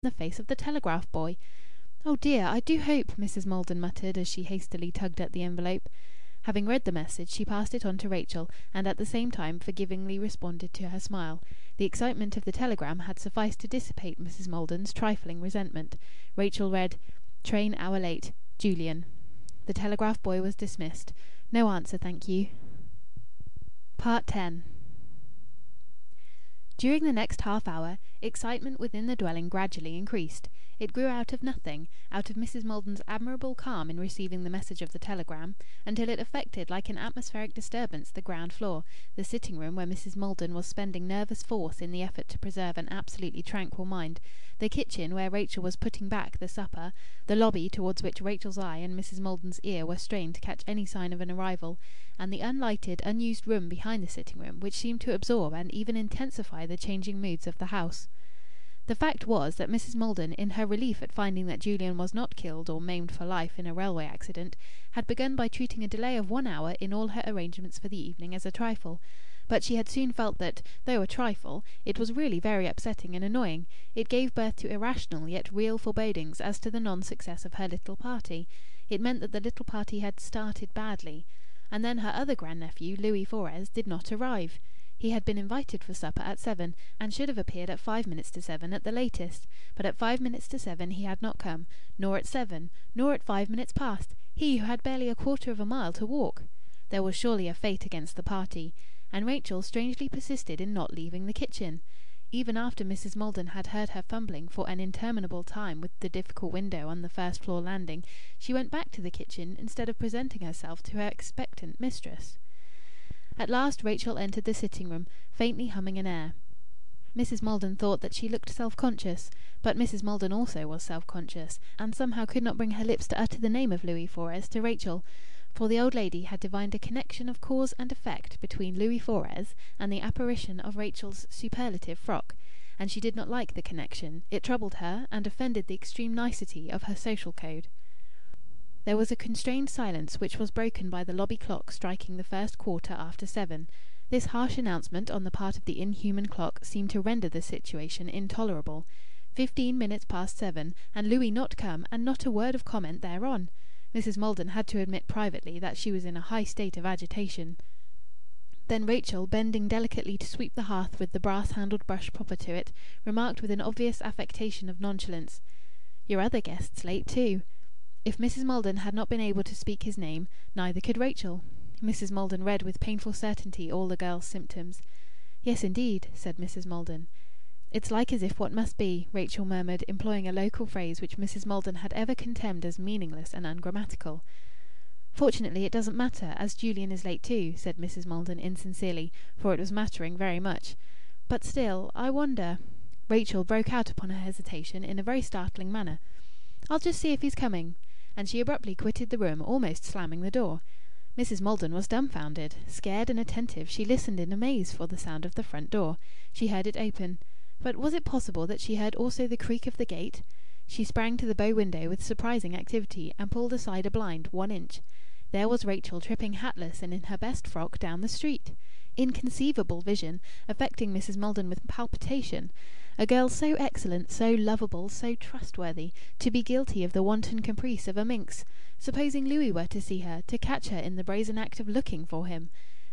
the face of the telegraph boy. "Oh dear, I do hope," Mrs. Maldon muttered, as she hastily tugged at the envelope. Having read the message, she passed it on to Rachel, and at the same time forgivingly responded to her smile. The excitement of the telegram had sufficed to dissipate Mrs. Maldon's trifling resentment. Rachel read: "Train hour late. Julian." The telegraph boy was dismissed. "No answer, thank you." Part 10. During the next half hour, excitement within the dwelling gradually increased. It grew out of nothing, out of Mrs. Maldon's admirable calm in receiving the message of the telegram, until it affected like an atmospheric disturbance the ground floor, the sitting room where Mrs. Maldon was spending nervous force in the effort to preserve an absolutely tranquil mind, the kitchen where Rachel was putting back the supper, the lobby towards which Rachel's eye and Mrs. Maldon's ear were strained to catch any sign of an arrival, and the unlighted, unused room behind the sitting room, which seemed to absorb and even intensify the changing moods of the house. The fact was that Mrs. Maldon, in her relief at finding that Julian was not killed or maimed for life in a railway accident, had begun by treating a delay of 1 hour in all her arrangements for the evening as a trifle. But she had soon felt that, though a trifle, it was really very upsetting and annoying. It gave birth to irrational yet real forebodings as to the non-success of her little party. It meant that the little party had started badly. And then her other grandnephew, Louis Forres, did not arrive. He had been invited for supper at 7, and should have appeared at 5 minutes to 7 at the latest. But at 5 minutes to 7 he had not come, nor at 7, nor at 5 minutes past, he who had barely a quarter of a mile to walk. There was surely a fate against the party, and Rachel strangely persisted in not leaving the kitchen. Even after Mrs. Maldon had heard her fumbling for an interminable time with the difficult window on the first-floor landing, she went back to the kitchen instead of presenting herself to her expectant mistress. At last Rachel entered the sitting-room, faintly humming an air. Mrs. Maldon thought that she looked self-conscious, but Mrs. Maldon also was self-conscious, and somehow could not bring her lips to utter the name of Louis Forres to Rachel, for the old lady had divined a connection of cause and effect between Louis Forres and the apparition of Rachel's superlative frock, and she did not like the connection. It troubled her, and offended the extreme nicety of her social code. There was a constrained silence, which was broken by the lobby clock striking the first quarter after 7. This harsh announcement on the part of the inhuman clock seemed to render the situation intolerable. 15 minutes past 7, and Louis not come, and not a word of comment thereon. Mrs. Maldon had to admit privately that she was in a high state of agitation. Then Rachel, bending delicately to sweep the hearth with the brass-handled brush proper to it, remarked with an obvious affectation of nonchalance, "Your other guest's late too." If Mrs. Maldon had not been able to speak his name, neither could Rachel. Mrs. Maldon read with painful certainty all the girl's symptoms. "Yes, indeed," said Mrs. Maldon. "It's like as if what must be," Rachel murmured, employing a local phrase which Mrs. Maldon had ever contemned as meaningless and ungrammatical. "Fortunately it doesn't matter, as Julian is late too," said Mrs. Maldon insincerely, for it was mattering very much. "But still, I wonder—" Rachel broke out upon her hesitation in a very startling manner. "I'll just see if he's coming." And she abruptly quitted the room, almost slamming the door. Mrs. Maldon was dumbfounded. Scared and attentive, she listened in amaze for the sound of the front door. She heard it open. But was it possible that she heard also the creak of the gate? She sprang to the bow window with surprising activity, and pulled aside a blind 1 inch. There was Rachel tripping hatless and in her best frock down the street. Inconceivable vision, affecting Mrs. Maldon with palpitation. A girl so excellent, so lovable, so trustworthy, to be guilty of the wanton caprice of a minx. Supposing Louis were to see her, to catch her in the brazen act of looking for him.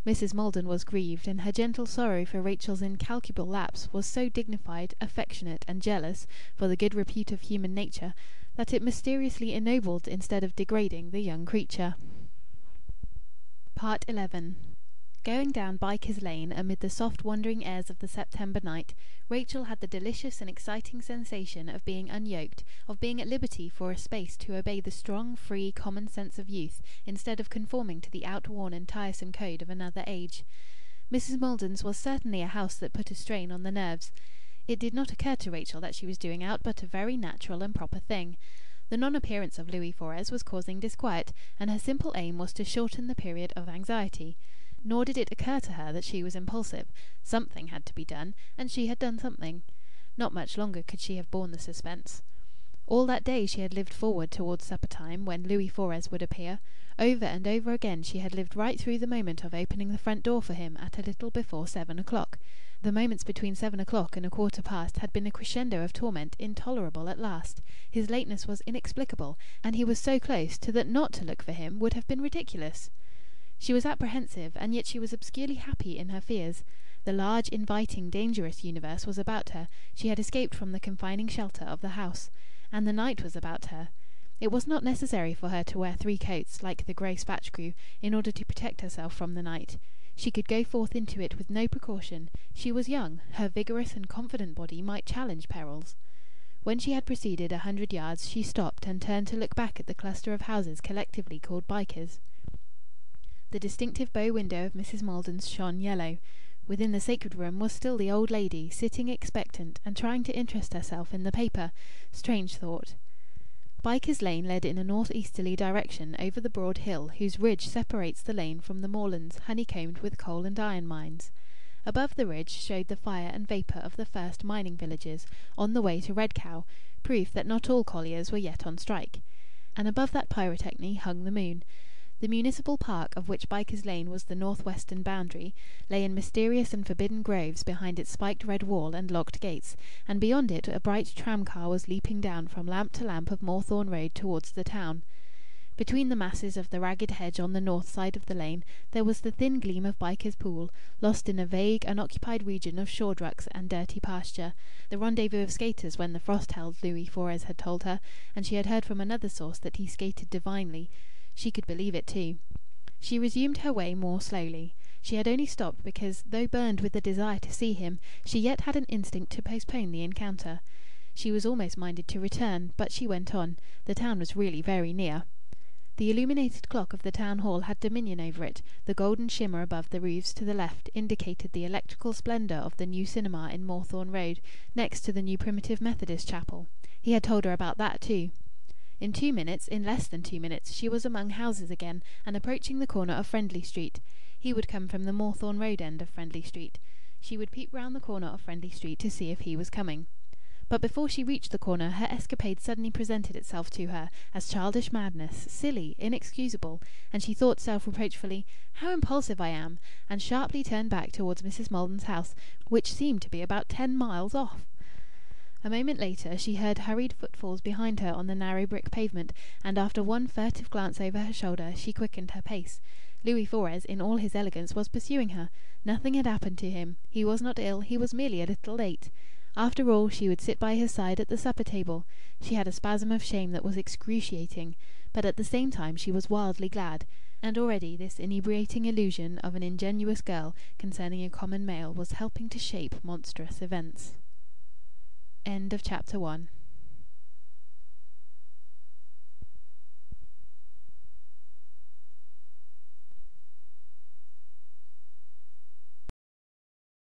Mrs. Maldon was grieved, and her gentle sorrow for Rachel's incalculable lapse was so dignified, affectionate, and jealous for the good repute of human nature, that it mysteriously ennobled instead of degrading the young creature. Part 11. Going down Byker's Lane amid the soft wandering airs of the September night, Rachel had the delicious and exciting sensation of being unyoked, of being at liberty for a space to obey the strong, free, common sense of youth, instead of conforming to the outworn and tiresome code of another age. Mrs. Maldon's was certainly a house that put a strain on the nerves. It did not occur to Rachel that she was doing out but a very natural and proper thing. The non-appearance of Louis Forres was causing disquiet, and her simple aim was to shorten the period of anxiety. Nor did it occur to her that she was impulsive. Something had to be done, and she had done something. Not much longer could she have borne the suspense. All that day she had lived forward towards supper-time, when Louis Forres would appear. Over and over again she had lived right through the moment of opening the front door for him at a little before 7 o'clock. The moments between 7 o'clock and 1/4 past had been a crescendo of torment intolerable at last. His lateness was inexplicable, and he was so close to that not to look for him would have been ridiculous. She was apprehensive, and yet she was obscurely happy in her fears. The large, inviting, dangerous universe was about her. She had escaped from the confining shelter of the house, and the night was about her. It was not necessary for her to wear 3 coats, like the grey spatchcrew, in order to protect herself from the night. She could go forth into it with no precaution. She was young. Her vigorous and confident body might challenge perils. When she had proceeded 100 yards, she stopped and turned to look back at the cluster of houses collectively called Bikers. The distinctive bow window of Mrs. Maldon's shone yellow. Within the sacred room was still the old lady, sitting expectant and trying to interest herself in the paper. Strange thought. Bikers Lane led in a north-easterly direction over the broad hill whose ridge separates the lane from the moorlands honeycombed with coal and iron mines. Above the ridge showed the fire and vapour of the first mining villages, on the way to Red Cow, proof that not all colliers were yet on strike. And above that pyrotechny hung the moon. The municipal park, of which Bikers Lane was the north-western boundary, lay in mysterious and forbidden groves behind its spiked red wall and locked gates, and beyond it a bright tram-car was leaping down from lamp to lamp of Moorthorne Road towards the town. Between the masses of the ragged hedge on the north side of the lane there was the thin gleam of Bikers Pool, lost in a vague, unoccupied region of shawdrucks and dirty pasture, the rendezvous of skaters when the frost held, Louis Fores had told her, and she had heard from another source that he skated divinely. She could believe it too. She resumed her way more slowly. She had only stopped because, though burned with the desire to see him, she yet had an instinct to postpone the encounter. She was almost minded to return, but she went on. The town was really very near. The illuminated clock of the town hall had dominion over it. The golden shimmer above the roofs to the left indicated the electrical splendour of the new cinema in Moorthorne Road, next to the new Primitive Methodist chapel. He had told her about that too. In 2 minutes, in less than 2 minutes, she was among houses again, and approaching the corner of Friendly Street. He would come from the Moorthorne Road end of Friendly Street. She would peep round the corner of Friendly Street to see if he was coming. But before she reached the corner, her escapade suddenly presented itself to her as childish madness, silly, inexcusable, and she thought self-reproachfully, "How impulsive I am!" and sharply turned back towards Mrs. Maldon's house, which seemed to be about 10 miles off. A moment later she heard hurried footfalls behind her on the narrow brick pavement, and after one furtive glance over her shoulder she quickened her pace. Louis Fores, in all his elegance, was pursuing her. Nothing had happened to him. He was not ill. He was merely a little late. After all, she would sit by his side at the supper-table. She had a spasm of shame that was excruciating, but at the same time she was wildly glad. And already this inebriating illusion of an ingenuous girl concerning a common male was helping to shape monstrous events. End of chapter 1.